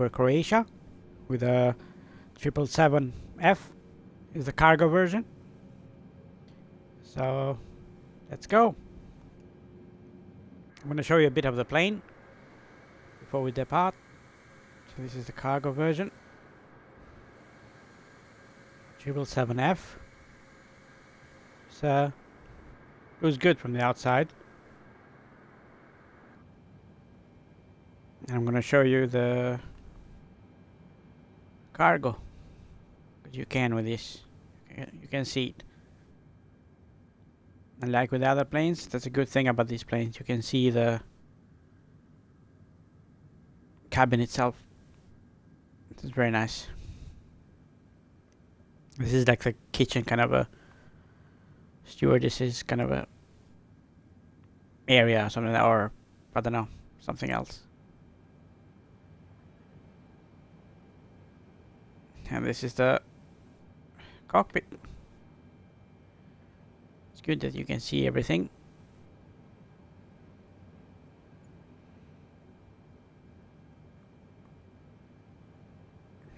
for Croatia with a 777F is the cargo version. So let's go. I'm going to show you a bit of the plane before we depart. So this is the cargo version. 777F. So it was good from the outside. And I'm going to show you the cargo. But you can with this. You can see it. And like with the other planes, that's a good thing about these planes. You can see the cabin itself. It's very nice. This is like the kitchen, kind of a stewardess kind of a area or something, or I don't know, something else. And this is the cockpit. It's good that you can see everything.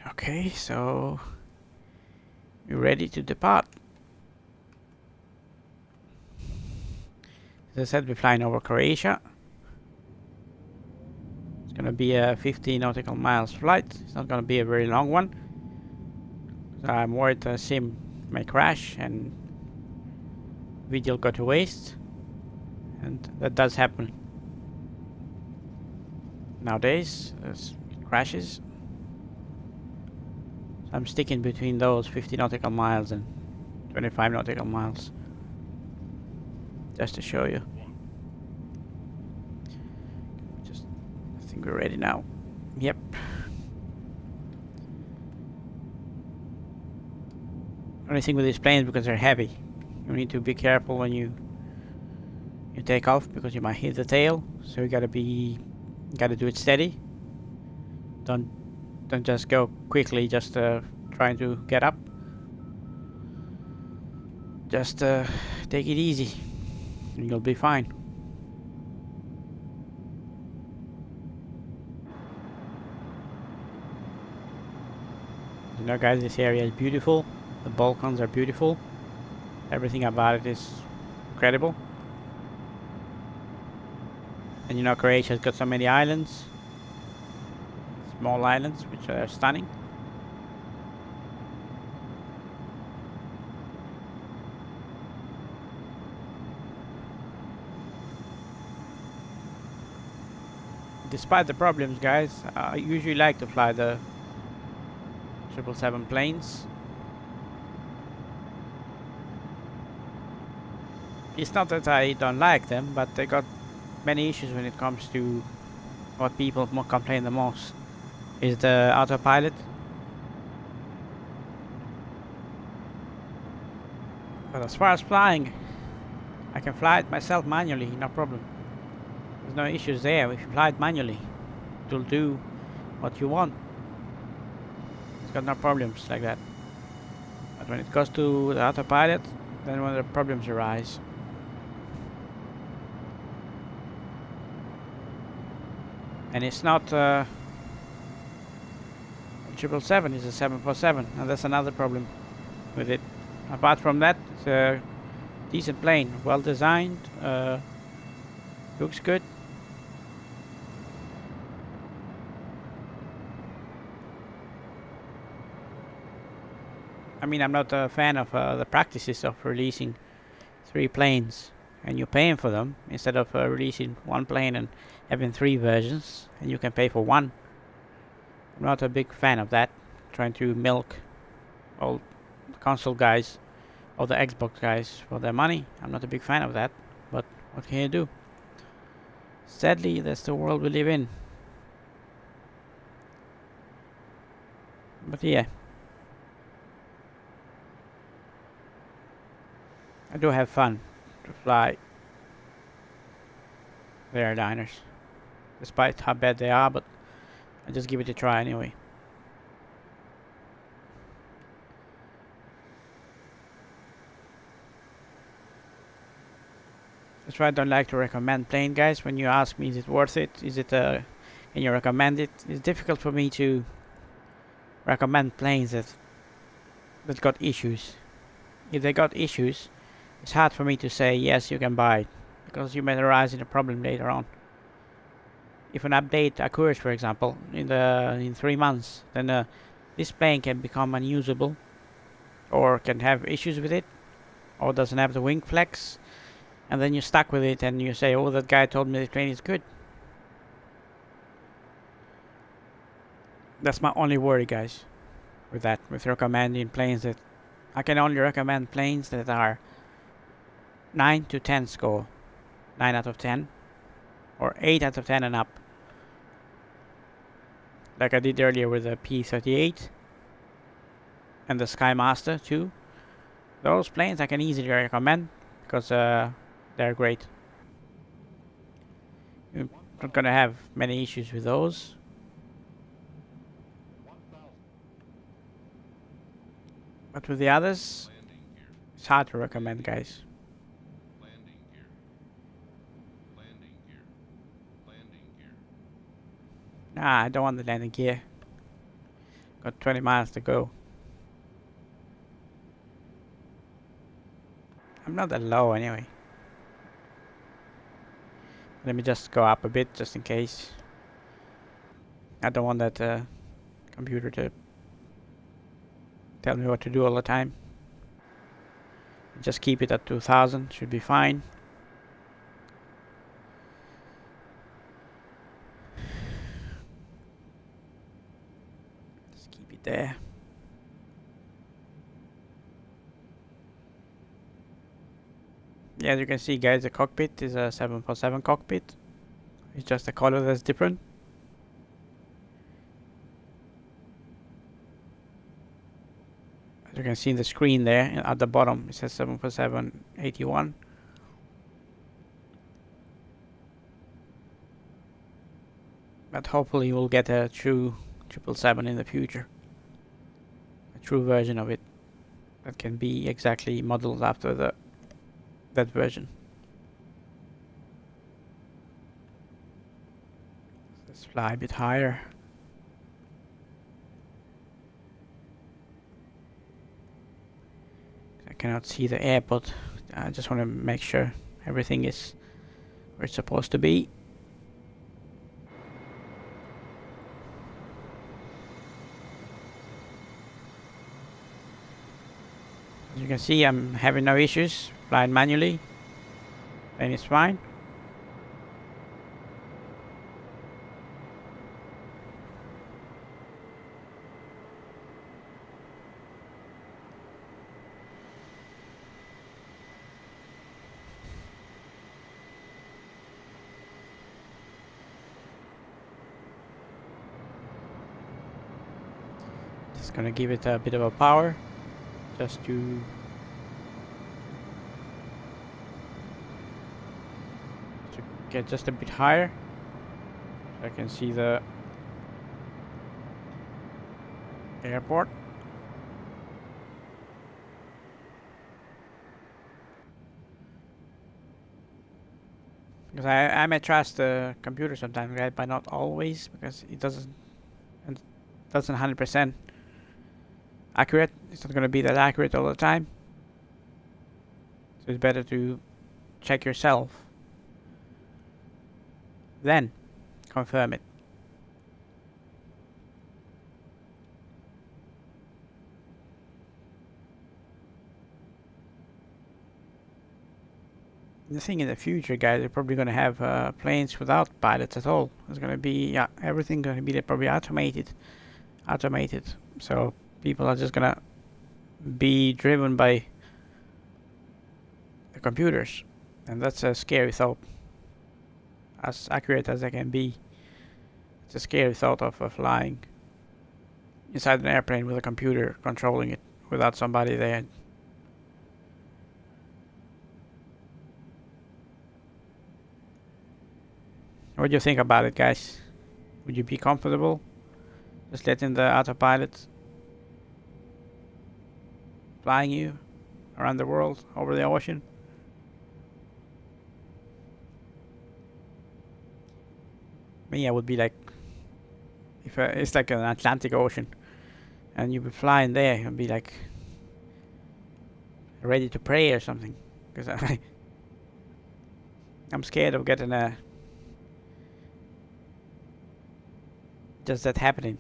Okay, so you're ready to depart. As I said, we're flying over Croatia. It's gonna be a 50 nautical miles flight. It's not gonna be a very long one. I'm worried the sim may crash and video go to waste, and that does happen nowadays. It crashes. So I'm sticking between those 50 nautical miles and 25 nautical miles, just to show you. I think we're ready now. Yep. Only thing with these planes, because they're heavy, you need to be careful when you take off, because you might hit the tail. So you gotta do it steady. Don't just go quickly, just trying to get up. Just take it easy, and you'll be fine. You know, guys, this area is beautiful. The Balkans are beautiful. Everything about it is incredible. And you know, Croatia's got so many islands. Small islands, which are stunning. Despite the problems, guys, I usually like to fly the 777 planes. It's not that I don't like them, but they got many issues when it comes to what people complain the most is the autopilot. But as far as flying, I can fly it myself manually, no problem. There's no issues there. If you fly it manually, it will do what you want. It's got no problems like that. But when it goes to the autopilot, then when the problems arise. And it's not 777, it's a 747, and that's another problem with it. Apart from that, it's a decent plane, well designed, looks good. I mean, I'm not a fan of the practices of releasing 3 planes and you're paying for them instead of releasing 1 plane and having 3 versions and you can pay for 1. I'm not a big fan of that, trying to milk all the console guys or the Xbox guys for their money. I'm not a big fan of that, but what can you do? Sadly, that's the world we live in. But yeah, I do have fun to fly the airliners, despite how bad they are, but I just give it a try anyway. That's why I don't like to recommend plane, guys. When you ask me, is it worth it? Is it a and you recommend it, it's difficult for me to recommend planes that got issues. If they got issues, it's hard for me to say yes, you can buy it, because you may arise in a problem later on. If an update occurs, for example, in 3 months, then this plane can become unusable, or can have issues with it, or doesn't have the wing flex, and then you're stuck with it, and you say, "Oh, that guy told me the plane is good." That's my only worry, guys, with that, with recommending planes that I can only recommend planes that are 9 to 10 score, 9 out of 10, or 8 out of 10 and up, like I did earlier with the P-38 and the Skymaster too. Those planes I can easily recommend because they're great. You're not gonna have many issues with those. But with the others, it's hard to recommend, guys. Nah, I don't want the landing gear. Got 20 miles to go. I'm not that low anyway. Let me just go up a bit just in case. I don't want that computer to tell me what to do all the time. Just keep it at 2000, should be fine. Just keep it there. Yeah, as you can see, guys, the cockpit is a 747 cockpit. It's just the color that's different. As you can see in the screen there, at the bottom, it says 747-81. But hopefully we'll get a true 777 in the future. A true version of it that can be exactly modeled after that version. Let's fly a bit higher. I cannot see the airport. I just want to make sure everything is where it's supposed to be. As you can see, I'm having no issues flying manually, and it's fine. Just gonna give it a bit of a power, just to get just a bit higher, so I can see the airport. Because I may trust the computer sometimes, right? But not always, because it doesn't 100% accurate. It's not going to be that accurate all the time. So it's better to check yourself, then confirm it. The thing in the future, guys, they're probably going to have planes without pilots at all. It's going to be, yeah, everything going to be probably automated. So people are just going to be driven by the computers, and that's a scary thought. As accurate as they can be, it's a scary thought of flying inside an airplane with a computer controlling it without somebody there. What do you think about it, guys? Would you be comfortable just letting the autopilot flying you around the world, over the ocean? Me, I would be like If it's like an Atlantic Ocean, and you be flying there and be like ready to pray or something, because I'm scared of getting just that happening.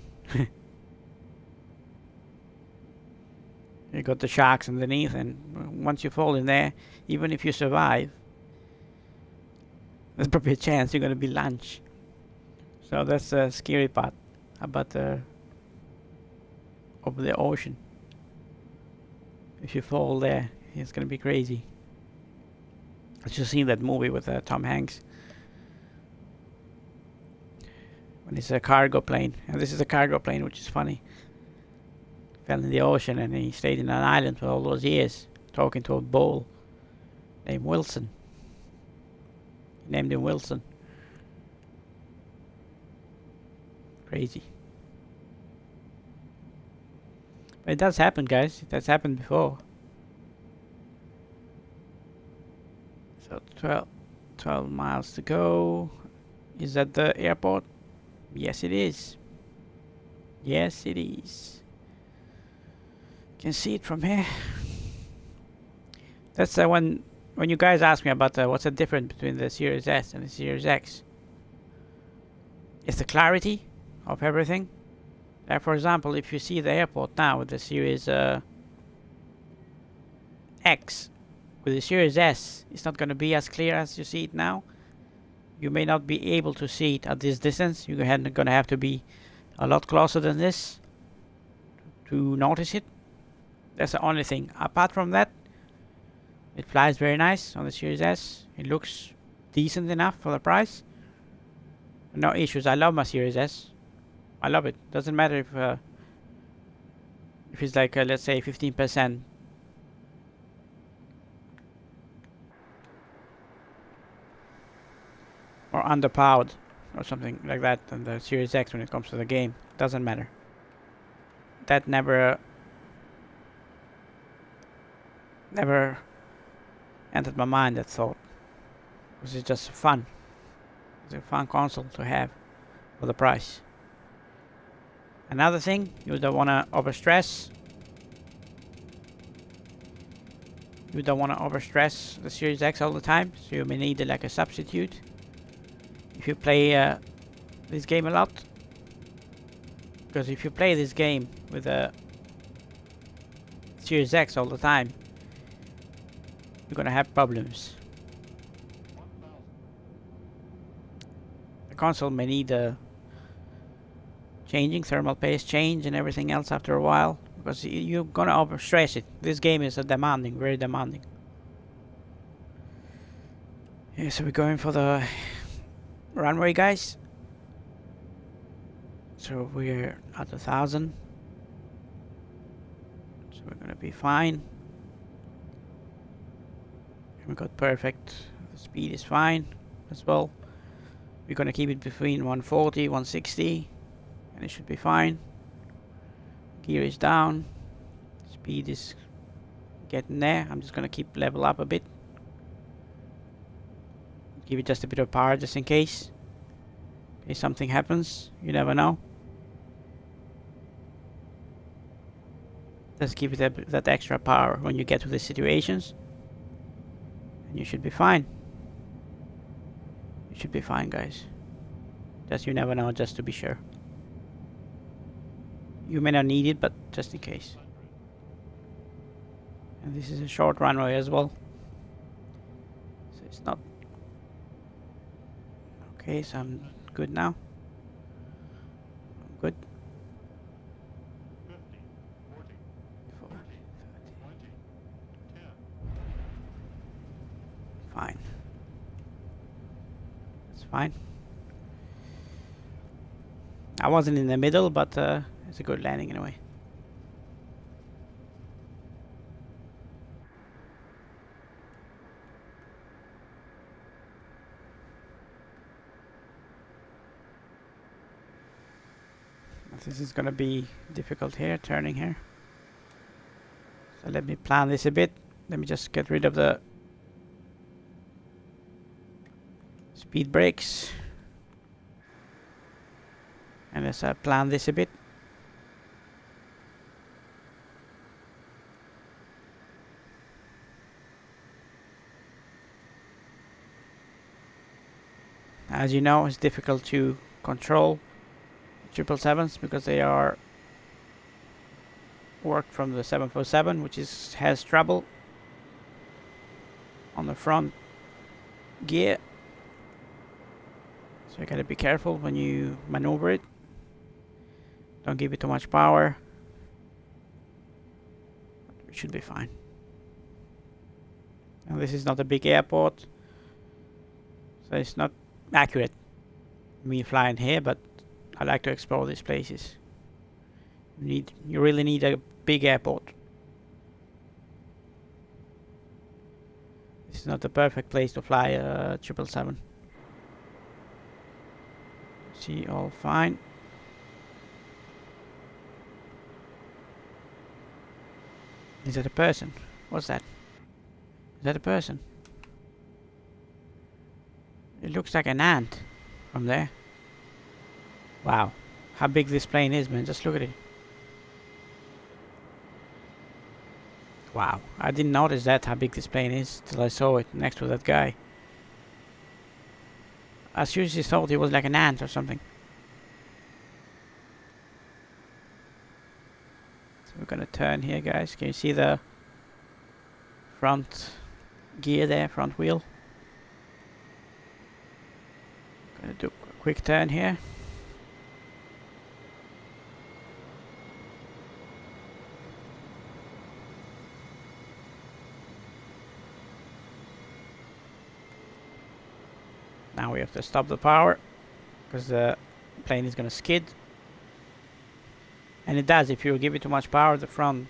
You got the sharks underneath, and once you fall in there, even if you survive, there's probably a chance you're gonna be lunch. So that's the scary part about the over the ocean. If you fall there, it's gonna be crazy. I just seen that movie with Tom Hanks. When it's a cargo plane, and this is a cargo plane, which is funny. Fell in the ocean, and he stayed in an island for all those years, talking to a bull named Wilson. He named him Wilson. Crazy. But it does happen, guys. It has happened before. So 12 miles to go. Is that the airport? Yes, it is. Yes, it is. Can see it from here. That's when you guys ask me about what's the difference between the Series S and the Series X. It's the clarity of everything. For example, if you see the airport now with the Series X, with the Series S, it's not going to be as clear as you see it now. You may not be able to see it at this distance. You're going to have to be a lot closer than this to notice it. That's the only thing. Apart from that, it flies very nice on the Series S. It looks decent enough for the price. No issues. I love my Series S. I love it. Doesn't matter if it's like let's say 15% or underpowered or something like that than the Series X when it comes to the game. Doesn't matter. That never entered my mind, that thought. Because it's just fun. It's a fun console to have for the price. Another thing, you don't want to overstress. You don't want to overstress the Series X all the time, so you may need like a substitute. If you play this game a lot, because if you play this game with a Series X all the time, you're gonna have problems. The console may need changing, thermal paste change and everything else after a while, because you're gonna overstress it. This game is demanding, very demanding. Yeah, so we're going for the runway, guys. So we're at 1,000. So we're gonna be fine. We got perfect. The speed is fine as well. We're gonna keep it between 140, 160, and it should be fine. Gear is down. Speed is getting there. I'm just gonna keep level up a bit. Give it just a bit of power just in case. In case something happens. You never know. Just give it that extra power when you get to the situations. And you should be fine. You should be fine, guys. Just you never know, just to be sure. You may not need it, but just in case. And this is a short runway as well. So it's not... Okay, so I'm good now. I'm good. 50, 40, 40, 30, 20, 10. Fine. That's fine. I wasn't in the middle, but it's a good landing anyway. This is gonna be difficult here, turning here. So let me plan this a bit. Let me just get rid of the speed brakes. And let's plan this a bit. As you know, it's difficult to control 777s because they are worked from the 747, which has trouble on the front gear. So you gotta be careful when you maneuver it. Don't give it too much power. It should be fine. And this is not a big airport, so it's not accurate me flying here, but I like to explore these places. You really need a big airport. This is not the perfect place to fly a 777. See, all fine. Is that a person? What's that? Is that a person? It looks like an ant from there. Wow, how big this plane is, man. Just look at it. Wow, I didn't notice that, how big this plane is, till I saw it next to that guy. I seriously thought he was like an ant or something. So we're gonna turn here, guys. Can you see the front gear there, front wheel? Gonna do a quick turn here. Now we have to stop the power because the plane is gonna skid. And it does. If you give it too much power, the front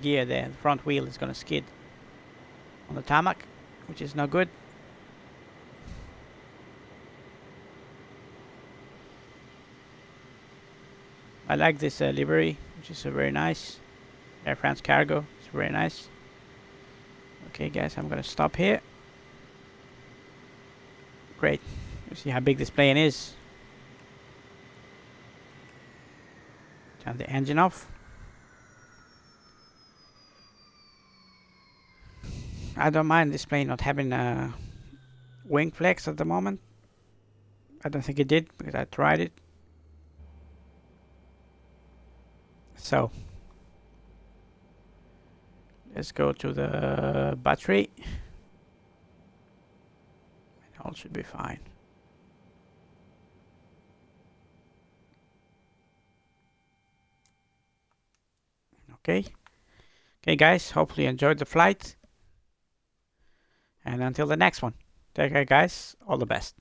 gear there, the front wheel is gonna skid on the tarmac, which is not good. I like this livery, which is very nice. Air France Cargo, it's very nice. Okay, guys, I'm gonna stop here. Great. You see how big this plane is. Turn the engine off. I don't mind this plane not having a wing flex at the moment. I don't think it did because I tried it. So let's go to the battery. It all should be fine. Okay. Okay, guys, hopefully you enjoyed the flight. And until the next one, take care, guys. All the best.